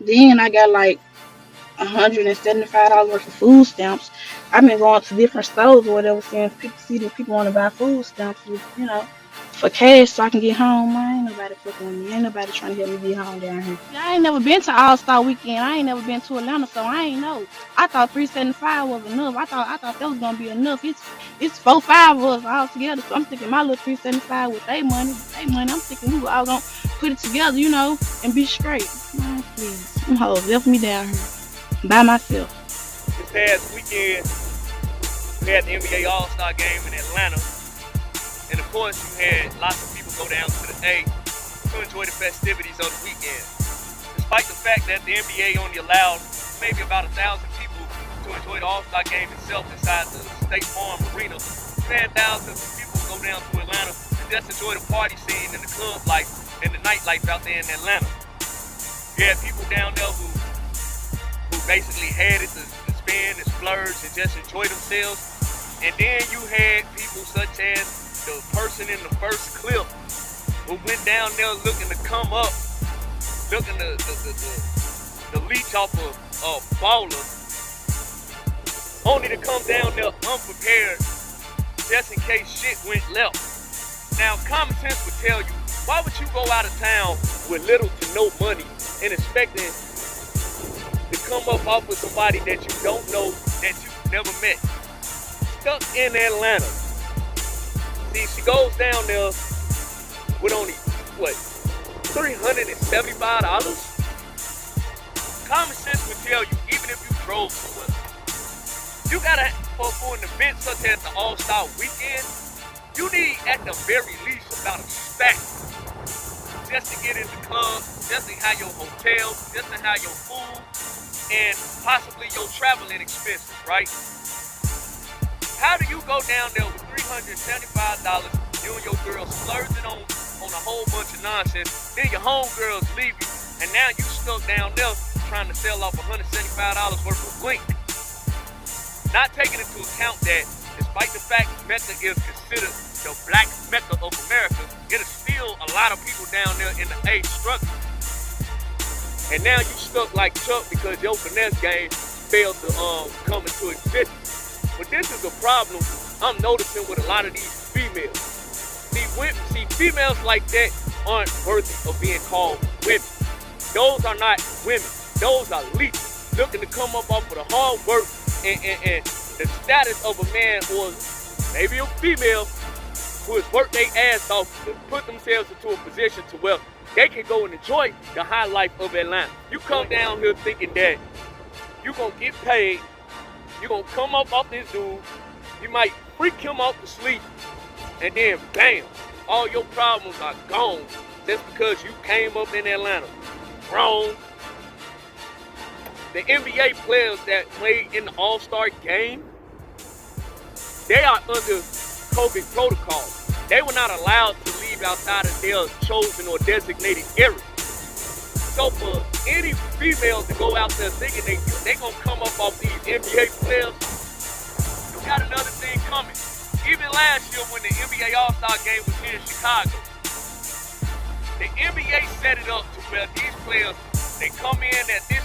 Then I got like $175 worth of food stamps. I've been going to different stores or whatever, seeing people see that people want to buy food stamps with, for cash so I can get home. Man, ain't nobody fucking with me. Ain't nobody trying to help me get home down here. Yeah, I ain't never been to All Star Weekend. I ain't never been to Atlanta, so I ain't know. I thought 375 was enough. I thought that was gonna be enough. It's 4, 5 of us all together. So I'm thinking my little 375 with their money. I'm thinking we were all gonna put it together, and be straight. Man, please, them hoes left me down here by myself. This past weekend, we had the NBA All-Star game in Atlanta. And of course, you had lots of people go down to the A to enjoy the festivities on the weekend. Despite the fact that the NBA only allowed maybe about 1,000 people to enjoy the All-Star game itself inside the State Farm Arena, you had thousands of people go down to Atlanta to just enjoy the party scene and the club life and the nightlife out there in Atlanta. You had people down there who basically had it to spend and splurge and just enjoy themselves. And then you had people such as the person in the first clip who went down there looking to come up, looking to leech off a baller, only to come down there unprepared just in case shit went left. Now, common sense would tell you, why would you go out of town with little to no money and expecting to come up off with somebody that you don't know, that you've never met? Stuck in Atlanta. See, she goes down there with only, $375? Common sense would tell you, even if you drove somewhere, you gotta, for an event such as the All-Star Weekend, you need at the very least about a stack just to get in the club, just to have your hotel, just to have your food, and possibly your traveling expenses, right? How do you go down there with $375, you and your girl splurging on a whole bunch of nonsense, then your homegirls leave you, and now you stuck down there trying to sell off $175 worth of blink? Not taking into account that, despite the fact Mecca is considered the black Mecca of America, it is still a lot of people down there in the A struggling. And now you stuck like Chuck because your finesse game failed to come into existence. But this is a problem I'm noticing with a lot of these females. See, females like that aren't worthy of being called women. Those are not women. Those are leeches looking to come up off of the hard work and the status of a man or maybe a female who has worked their ass off to put themselves into a position to where they can go and enjoy the high life of Atlanta. You come down here thinking that you're going to get paid, you're going to come up off this dude, you might freak him off to sleep, and then bam, all your problems are gone just because you came up in Atlanta. Wrong. The NBA players that played in the All-Star game, they are under COVID protocol. They were not allowed to leave outside of their chosen or designated area. So for any females to go out there thinking they gonna come up off these NBA players, you got another thing coming. Even last year when the NBA All-Star game was here in Chicago, the NBA set it up to where these players, they come in at this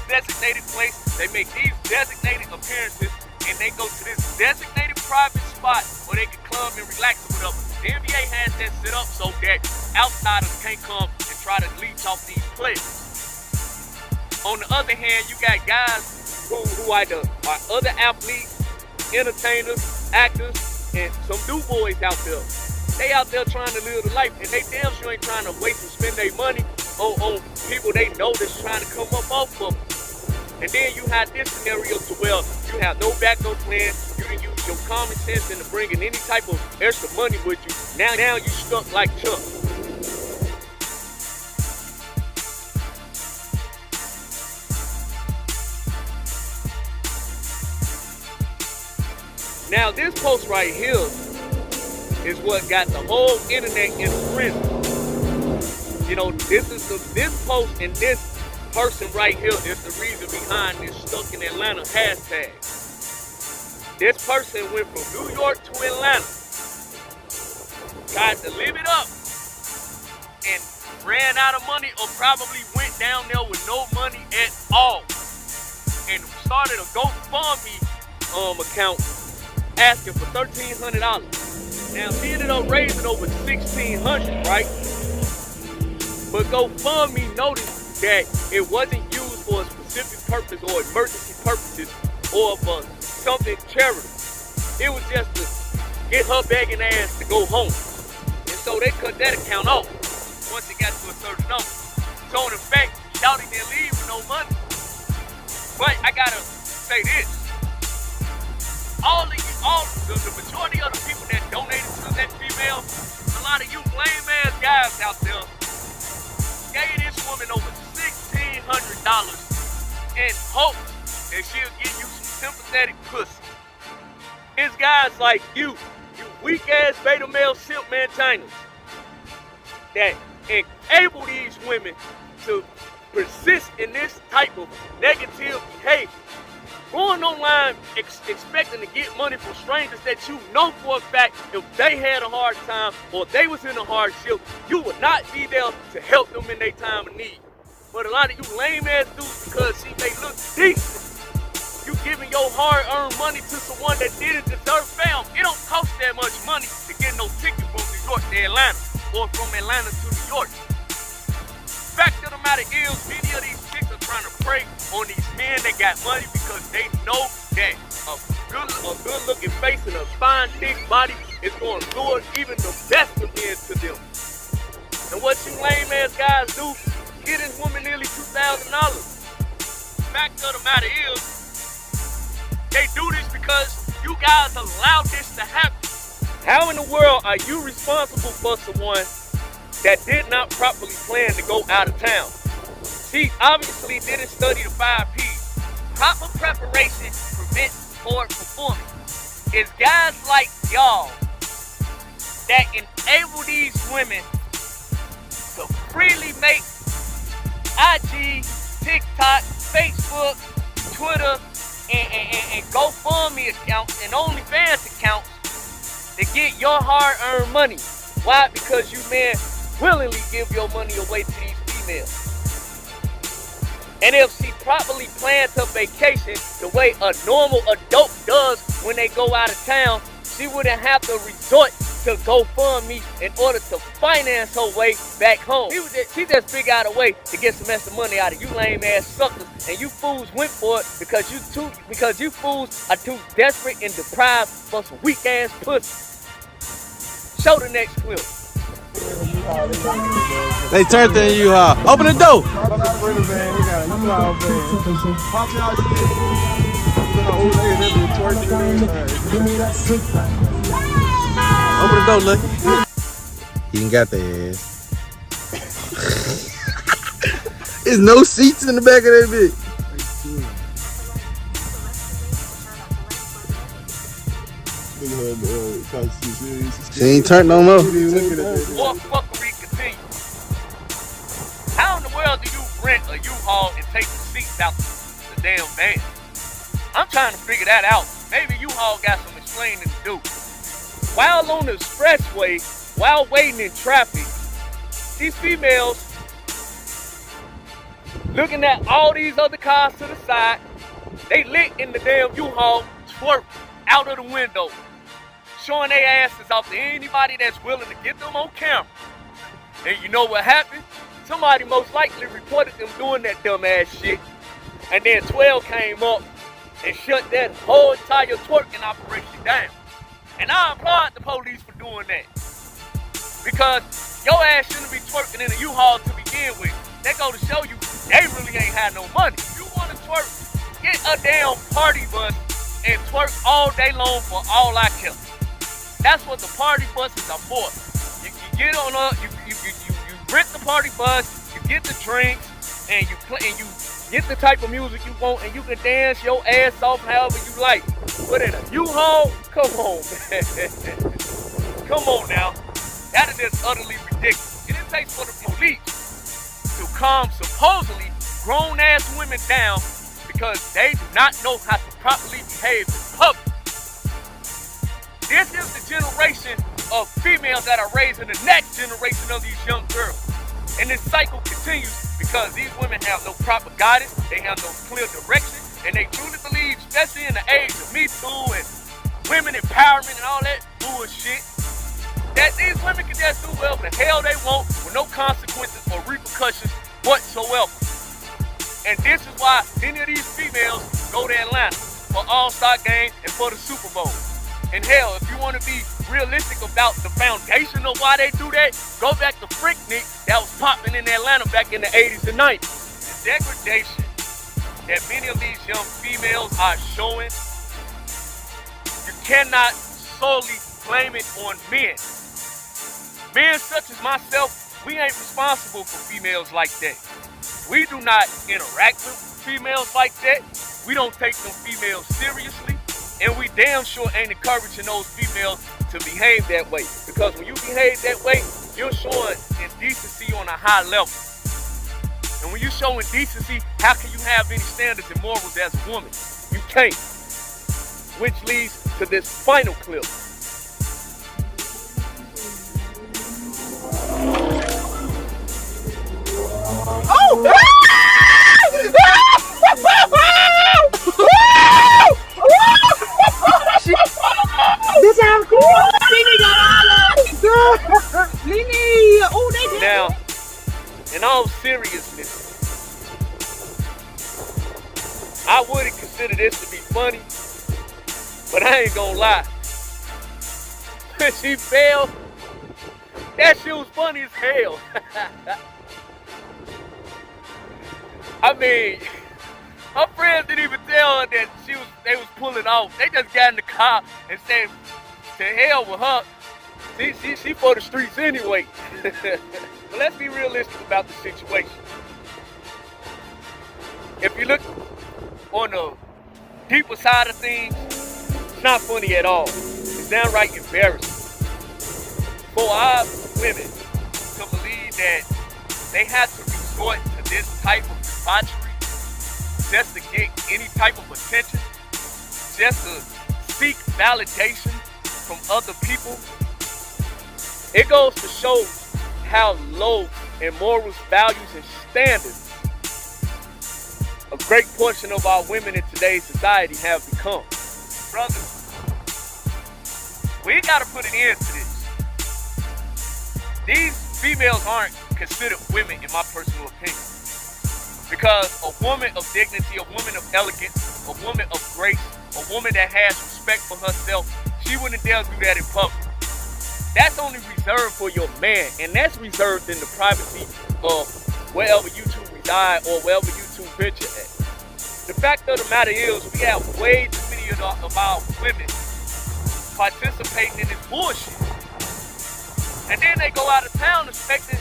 designated place, they make these designated appearances, and they go to this designated private spot where they can club and relax or whatever. The NBA has that set up so that outsiders can't come and try to leech off these players. On the other hand, you got guys who either are other athletes, entertainers, actors, and some new boys out there. They out there trying to live the life, and they damn sure ain't trying to waste and spend their money on people they know that's trying to come up off of them. And then you have this scenario to where you have no backup plan, you didn't use your common sense into bringing any type of extra money with you. Now you stuck like Chuck. Now this post right here is what got the whole internet in a frenzy. You know, this post and this person right here is the reason behind this stuck in Atlanta hashtag. This person went from New York to Atlanta, tried to live it up, and ran out of money or probably went down there with no money at all and started a GoFundMe account asking for $1,300. Now she ended up raising over $1,600, right? But GoFundMe noticed that it wasn't used for a specific purpose or emergency purposes or for something charitable. It was just to get her begging ass to go home. And so they cut that account off once it got to a certain number. So in effect, Shawty didn't leave with no money. But I gotta say this. The majority of the people that donated to that female, a lot of you lame ass guys out there, gave this woman over $1,600 in hopes that she'll give you some sympathetic pussy. It's guys like you weak ass beta male simp maintainers that enable these women to persist in this type of negative behavior. Going online expecting to get money from strangers that you know for a fact if they had a hard time or they was in a hardship, you would not be there to help them in their time of need. But a lot of you lame ass dudes, because she may look decent, you giving your hard-earned money to someone that didn't deserve fam. It don't cost that much money to get no ticket from New York to Atlanta or from Atlanta to New York. Fact of the matter is, many of these chicks are trying to prey on these men that got money because they know that a good-looking face and a fine, thick body is going to lure even the best of men to them. And what you lame-ass guys do, get this woman nearly $2,000. Fact of the matter is, they do this because you guys allowed this to happen. How in the world are you responsible for someone that did not properly plan to go out of town? She obviously didn't study the 5 P's. Proper preparation prevents poor performance. It's guys like y'all that enable these women to freely make IG, TikTok, Facebook, Twitter, and GoFundMe accounts and OnlyFans accounts to get your hard-earned money. Why? Because you men willingly give your money away to these females. And if she properly plans her vacation the way a normal adult does when they go out of town, she wouldn't have to resort to GoFundMe in order to finance her way back home. She just figured out a way to get some extra money out of you lame ass suckers, and you fools went for it because you fools are too desperate and deprived for some weak ass pussy. Show the next clip. They turned in U-Haul. Open the door. Open the door, look. He ain't got the ass. There's no seats in the back of that bitch. She ain't turned no more. More fuckery continues. How in the world do you rent a U-Haul and take the seats out the damn van? I'm trying to figure that out. Maybe U-Haul got some explaining to do. While on the expressway, while waiting in traffic, these females looking at all these other cars to the side, they lit in the damn U-Haul, twerk out of the window, showing their asses off to anybody that's willing to get them on camera. And you know what happened? Somebody most likely reported them doing that dumb ass shit. And then 12 came up and shut that whole entire twerking operation down. And I applaud the police for doing that. Because your ass shouldn't be twerking in a U-Haul to begin with. That go to show you they really ain't had no money. You want to twerk, get a damn party bus and twerk all day long for all I care. That's what the party buses are for. You get on you rent the party bus, you get the drinks, and you play, and you get the type of music you want, and you can dance your ass off however you like. But in a U-Haul, come on, man. Come on now. That is just utterly ridiculous. And it takes for the police to calm supposedly grown-ass women down because they do not know how to properly behave in public. This is the generation of females that are raising the next generation of these young girls. And this cycle continues because these women have no proper guidance, they have no clear direction, and they truly believe, especially in the age of Me Too and women empowerment and all that bullshit, that these women can just do whatever the hell they want with no consequences or repercussions whatsoever. And this is why many of these females go to Atlanta for All-Star Game and for the Super Bowl. And hell, if you want to be realistic about the foundation of why they do that, go back to Freaknik that was popping in Atlanta back in the 80s and 90s. The degradation that many of these young females are showing, you cannot solely blame it on men. Men such as myself, we ain't responsible for females like that. We do not interact with females like that. We don't take them females seriously. And we damn sure ain't encouraging those females to behave that way. Because when you behave that way, you're showing indecency on a high level. And when you show indecency, how can you have any standards and morals as a woman? You can't. Which leads to this final clip. Oh! This sounds cool. Nene got all of Nene, oh, they did. Now, in all seriousness, I wouldn't consider this to be funny, but I ain't gonna lie. When she fell, that shit was funny as hell. I mean, her friends didn't even tell her that they was pulling off. They just got in the car and said, to hell with her. She for the streets anyway. But let's be realistic about the situation. If you look on the deeper side of things, it's not funny at all. It's downright embarrassing. For our women to believe that they have to resort to this type of debauchery just to get any type of attention, just to seek validation from other people, it goes to show how low in morals, values, and standards a great portion of our women in today's society have become. Brothers, we gotta put an end to this. These females aren't considered women in my personal opinion. Because a woman of dignity, a woman of elegance, a woman of grace, a woman that has respect for herself, she wouldn't dare do that in public. That's only reserved for your man, and that's reserved in the privacy of wherever you two reside or wherever you two venture at. The fact of the matter is, we have way too many of our women participating in this bullshit. And then they go out of town expecting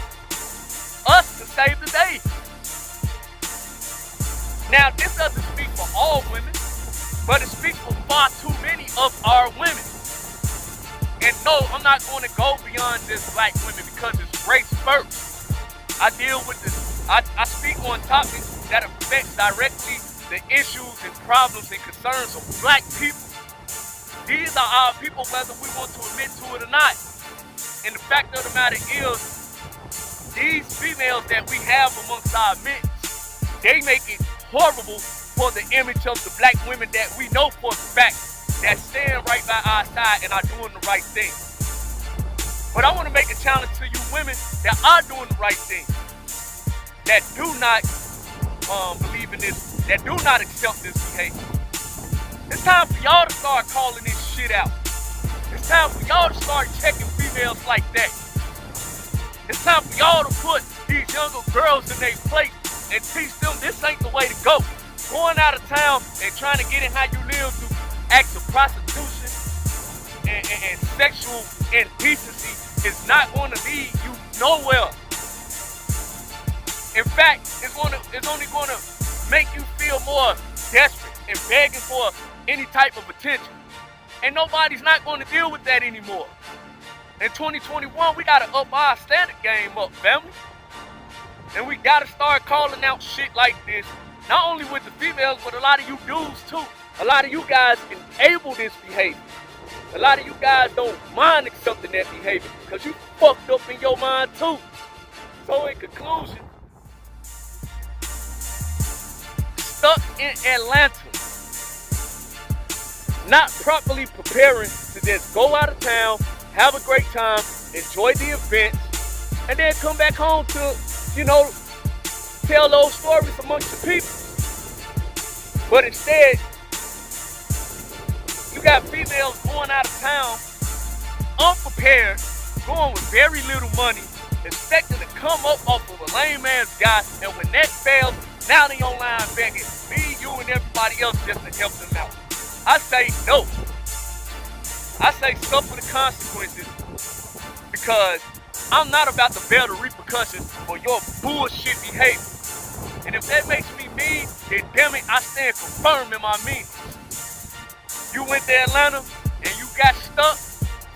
us to save the day. Now, this doesn't speak for all women, but it speaks for far too many of our women. And no, I'm not going to go beyond just black women because it's race first. I deal with this, I speak on topics that affect directly the issues and problems and concerns of black people. These are our people whether we want to admit to it or not. And the fact of the matter is, these females that we have amongst our midst, they make it horrible for the image of the black women that we know for a fact that stand right by our side and are doing the right thing. But I want to make a challenge to you women that are doing the right thing, that do not believe in this, that do not accept this behavior. It's time for y'all to start calling this shit out. It's time for y'all to start checking females like that. It's time for y'all to put these younger girls in their place and teach them this ain't the way to go. Going out of town and trying to get in how you live through acts of prostitution and sexual indecency is not going to lead you nowhere. In fact, it's only going to make you feel more desperate and begging for any type of attention. And nobody's not going to deal with that anymore. In 2021, we got to up our standard game up, family. And we got to start calling out shit like this, not only with the females, but a lot of you dudes too. A lot of you guys enable this behavior. A lot of you guys don't mind accepting that behavior because you fucked up in your mind too. So in conclusion, stuck in Atlanta, not properly preparing to just go out of town, have a great time, enjoy the events, and then come back home to, tell those stories amongst the people. But instead, you got females going out of town, unprepared, going with very little money, expecting to come up off of a lame ass guy, and when that fails, now they online begging me, you, and everybody else just to help them out. I say no. I say suffer the consequences, because I'm not about to bear the repercussions for your bullshit behavior. And if that makes me mean, then damn it, I stand confirmed in my meaning. You went to Atlanta and you got stuck,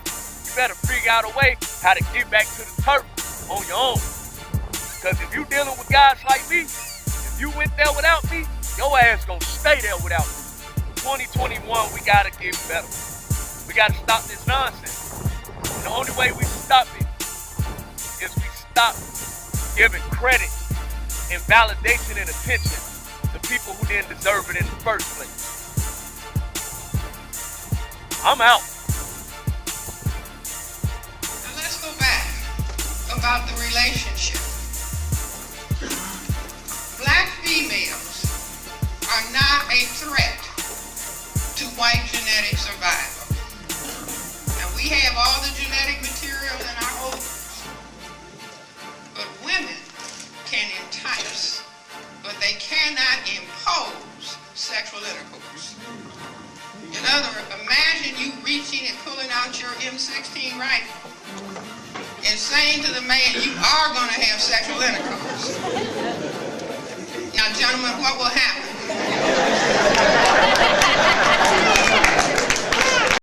you better figure out a way how to get back to the turf on your own. Because if you dealing with guys like me, if you went there without me, your ass gonna stay there without me. 2021, we gotta get better. We gotta stop this nonsense. And the only way we stop it is we stop giving credit and validation and attention to people who didn't deserve it in the first place. I'm out. Now let's go back about the relationship. Black females are not a threat to white genetic survival. And we have all the genetic material in our ovaries. But women can entice, but they cannot impose sexual intercourse. In other words, imagine you reaching and pulling out your M16 rifle and saying to the man, you are going to have sexual intercourse. Now, gentlemen, what will happen?